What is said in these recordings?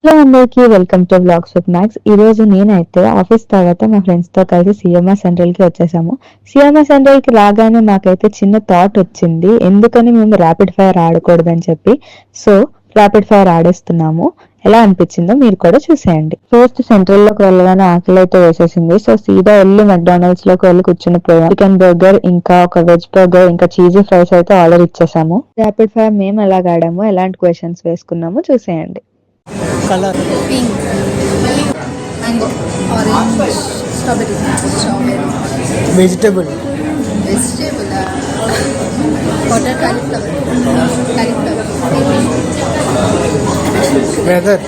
Hello అందరికీ welcome to blogs with Max. ఈ రోజు నేనైతే ఆఫీస్ తర్వాత మా ఫ్రెండ్స్ తో కలిసి సిఎంఆర్ సెంట్రల్ కి వచ్చేసాము. సిఎంఆర్ సెంట్రల్ కి రాగానే మాకైతే చిన్న థాట్ వచ్చింది, ఎందుకని మేము ర్యాపిడ్ ఫైర్ ఆడకూడదని చెప్పి. సో ర్యాపిడ్ ఫైర్ ఆడేస్తున్నాము. ఎలా అనిపించిందో మీరు కూడా చూసేయండి. ఫస్ట్ సెంట్రల్ లోకి వెళ్ళగానే ఆకలి అయితే వేసేసింది. సో సీదా వెళ్ళి మెక్డానల్డ్స్ లోకి వెళ్ళి కూర్చుని పోయాం. చికెన్ బర్గర్, ఇంకా ఒక వెజ్ బర్గర్, ఇంకా చీజీ ఫ్రైస్ అయితే ఆర్డర్ ఇచ్చేసాము. ర్యాపిడ్ ఫైర్ మేము ఎలాగ ఆడాము, ఎలాంటి క్వశ్చన్స్ వేసుకున్నాము చూసేయండి. Color pink, mango, orange, strawberry, vegetable water, cauliflower, weather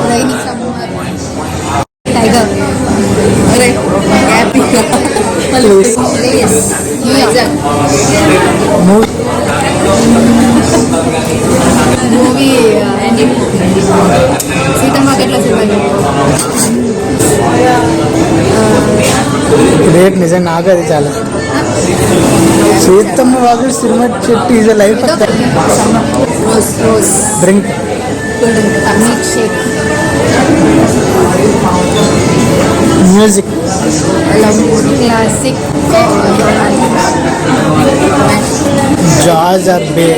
rainy summer, tiger, happy, place New York, movie ending, Sita Market లో చూడండి. గ్రేట్. నిజం నాకు అది చాలా సీతమ్మ వాగు సినిమా చెట్టు is life rose drink milk shake, music classic, jazz or bay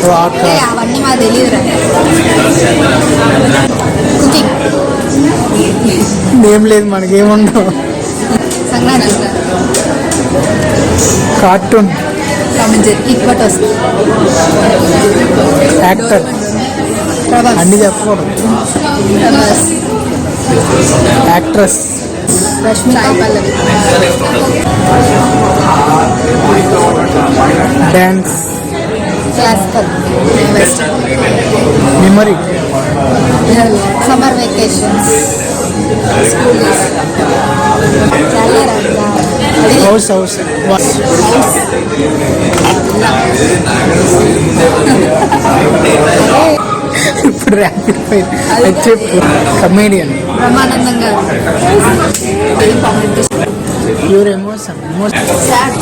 rock. అవన్నీ మాకు తెలియదురా. కుకింగ్ ఏం లేదు మనకేముండవు. Sankranti, cartoon, Tom and Jerry, kick butt వస్తుంది, యాక్టర్ ప్రభాస్, అన్ని చెప్పకూడదు. Prabhas, actress, Rashmika, Sai Pallavi, dance, classical, western, memory, summer vacations, school days, house house ఇప్పుడు ర్యాపిడ్ ఫైర్ అది చెప్పు. కమేడియన్, బ్రహ్మానందం గారు, ప్యూర్ ఎమోషన్. సాడ్